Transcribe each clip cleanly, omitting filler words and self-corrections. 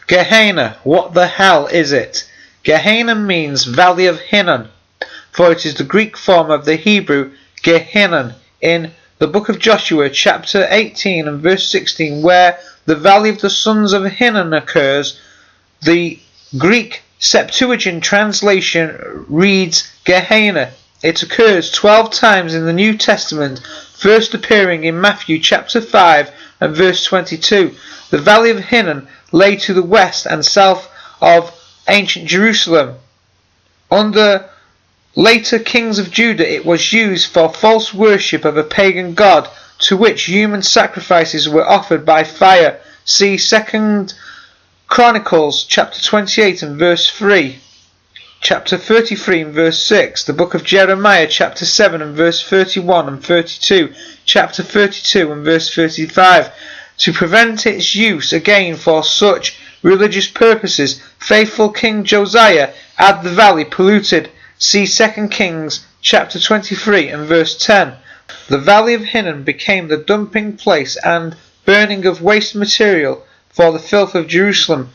Gehenna, what the hell is it? Gehenna means Valley of Hinnom, for it is the Greek form of the Hebrew Gehenna in the book of Joshua chapter 18 and verse 16, where the Valley of the sons of Hinnom occurs. The Greek Septuagint translation reads Gehenna. It occurs 12 times in the New Testament, first appearing in Matthew chapter 5 and verse 22. The Valley of Hinnom lay to the west and south of ancient Jerusalem. Under later kings of Judah, it was used for false worship of a pagan god, to which human sacrifices were offered by fire. See 2 Chronicles chapter 28 and verse 3, chapter 33 and verse 6, the book of Jeremiah chapter 7 and verse 31 and 32, chapter 32 and verse 35. To prevent its use again for such religious purposes, faithful King Josiah had the valley polluted. See 2 Kings chapter 23 and verse 10. The Valley of Hinnom became the dumping place and burning of waste material for the filth of Jerusalem.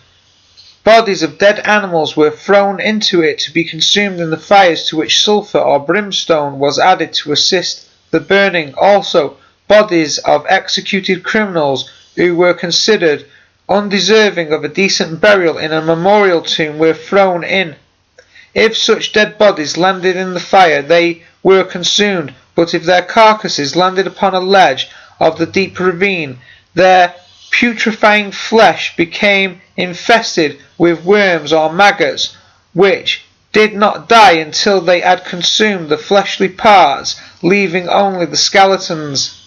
Bodies of dead animals were thrown into it to be consumed in the fires, to which sulphur or brimstone was added to assist the burning. Also, bodies of executed criminals who were considered undeserving of a decent burial in a memorial tomb were thrown in. If such dead bodies landed in the fire, they were consumed, but if their carcasses landed upon a ledge of the deep ravine, their putrefying flesh became infested with worms or maggots, which did not die until they had consumed the fleshly parts, leaving only the skeletons.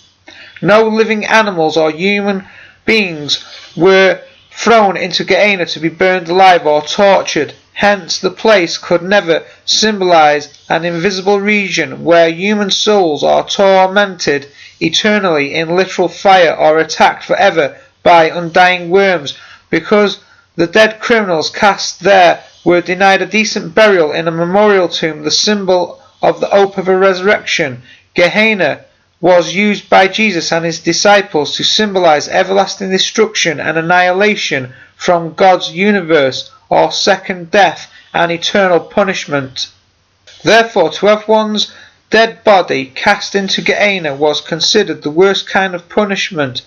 No living animals or human beings were thrown into Gehenna to be burned alive or tortured. Hence, the place could never symbolize an invisible region where human souls are tormented eternally in literal fire or attacked forever by undying worms, because the dead criminals cast there were denied a decent burial in a memorial tomb, the symbol of the hope of a resurrection. Gehenna was used by Jesus and his disciples to symbolize everlasting destruction and annihilation from God's universe, or second death and eternal punishment. Therefore, to have one's dead body cast into Gehenna was considered the worst kind of punishment.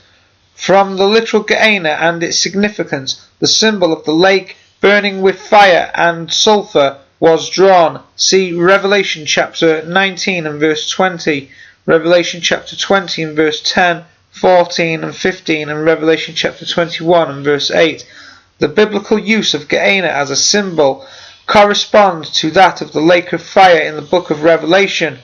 From the literal Gehenna and its significance, the symbol of the lake burning with fire and sulphur was drawn. See Revelation chapter 19 and verse 20, Revelation chapter 20 and verse 10, 14 and 15, and Revelation chapter 21 and verse 8. The biblical use of Gehenna as a symbol corresponds to that of the lake of fire in the book of Revelation.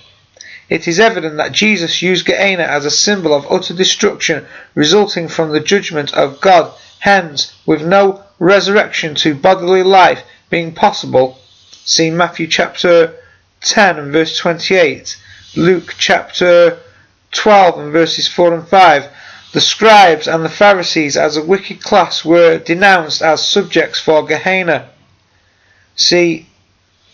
It is evident that Jesus used Gehenna as a symbol of utter destruction resulting from the judgment of God. Hence, with no resurrection to bodily life being possible, see Matthew chapter 10 and verse 28, Luke chapter 12 and verses 4 and 5. The scribes and the Pharisees as a wicked class were denounced as subjects for Gehenna. See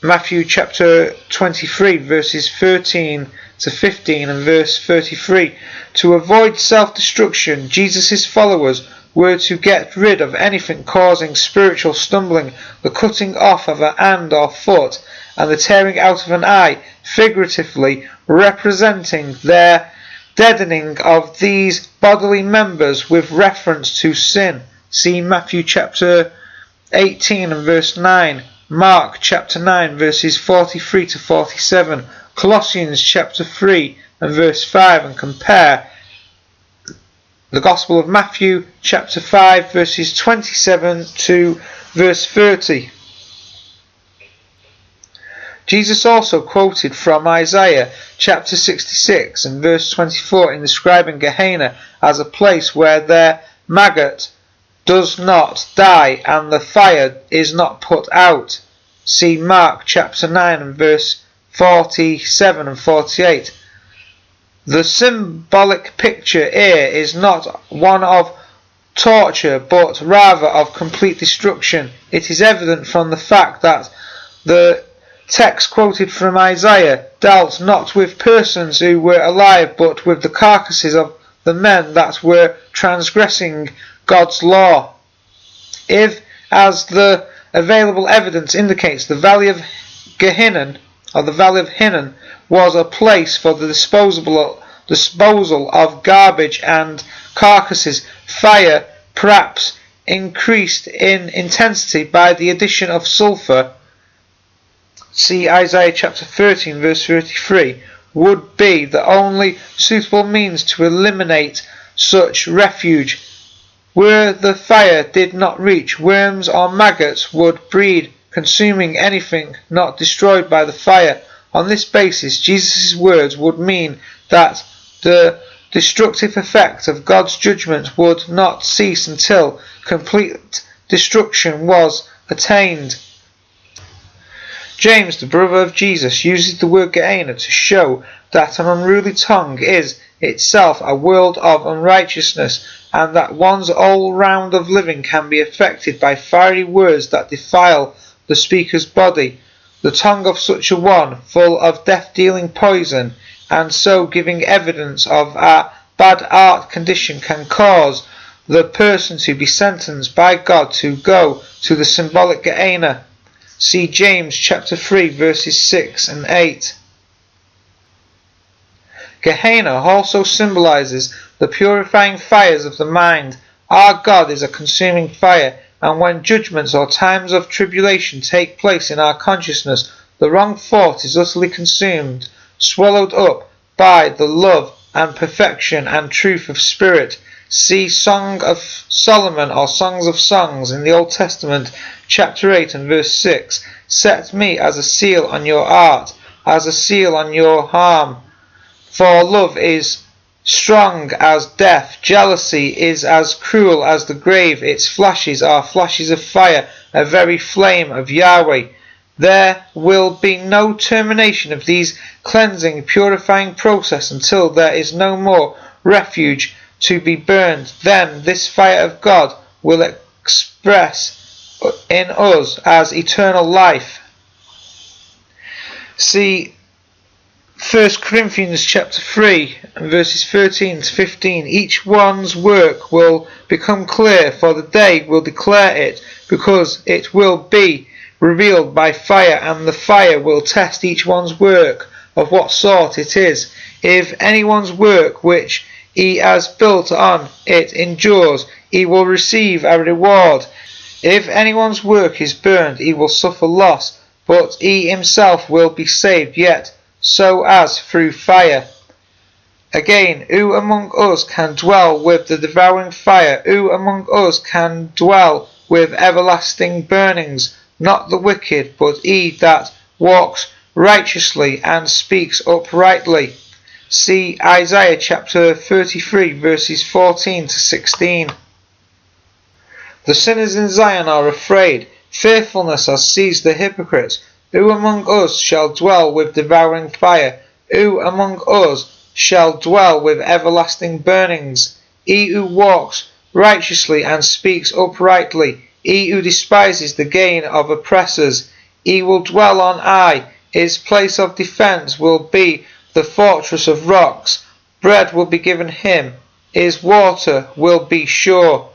Matthew chapter 23 verses 13 to 15 and verse 33. To avoid self-destruction, Jesus' followers were to get rid of anything causing spiritual stumbling, the cutting off of a hand or foot, and the tearing out of an eye, figuratively representing their deadening of these bodily members with reference to sin. See Matthew chapter 18 and verse 9, Mark chapter 9 verses 43 to 47, Colossians chapter 3 and verse 5, and compare the Gospel of Matthew chapter 5 verses 27 to verse 30. Jesus also quoted from Isaiah chapter 66 and verse 24 in describing Gehenna as a place where their maggot does not die and the fire is not put out. See Mark chapter 9 and verse 47 and 48. The symbolic picture here is not one of torture, but rather of complete destruction. It is evident from the fact that the text quoted from Isaiah dealt not with persons who were alive, but with the carcasses of the men that were transgressing God's law. If As the available evidence indicates, the valley of Gehenna, or the valley of Hinnom, was a place for the disposal of garbage and carcasses. Fire, perhaps increased in intensity by the addition of sulfur, see Isaiah chapter 13 verse 33, would be the only suitable means to eliminate such refuge. Where the fire did not reach, worms or maggots would breed, consuming anything not destroyed by the fire. On this basis, Jesus' words would mean that the destructive effect of God's judgment would not cease until complete destruction was attained. James, the brother of Jesus, uses the word Gehenna to show that an unruly tongue is itself a world of unrighteousness, and that one's whole round of living can be affected by fiery words that defile the speaker's body. The tongue of such a one, full of death-dealing poison, and so giving evidence of a bad heart condition, can cause the person to be sentenced by God to go to the symbolic Gehenna. See James chapter 3 verses 6 and 8. Gehenna also symbolizes the purifying fires of the mind. Our God is a consuming fire, and when judgments or times of tribulation take place in our consciousness, the wrong thought is utterly consumed, swallowed up by the love and perfection and truth of spirit. See Song of Solomon or Songs of Songs in the Old Testament, chapter 8 and verse 6. Set me as a seal on your heart, as a seal on your arm. For love is strong as death, jealousy is as cruel as the grave, its flashes are flashes of fire, a very flame of Yahweh. There will be no termination of these cleansing, purifying process until there is no more refuge to be burned. Then this fire of God will express in us as eternal life. See 1 Corinthians chapter 3 verses 13 to 15. Each one's work will become clear, for the day will declare it, because it will be revealed by fire, and the fire will test each one's work of what sort it is. If anyone's work which he has built on it endures, he will receive a reward. If anyone's work is burned, he will suffer loss, but he himself will be saved, yet so as through fire. Again, who among us can dwell with the devouring fire? Who among us can dwell with everlasting burnings? Not the wicked, but he that walks righteously and speaks uprightly. See Isaiah chapter 33 verses 14 to 16. The sinners in Zion are afraid. Fearfulness has seized the hypocrites. Who among us shall dwell with devouring fire? Who among us shall dwell with everlasting burnings? He who walks righteously and speaks uprightly, he who despises the gain of oppressors, he will dwell on high. His place of defence will be the fortress of rocks. Bread will be given him, his water will be sure.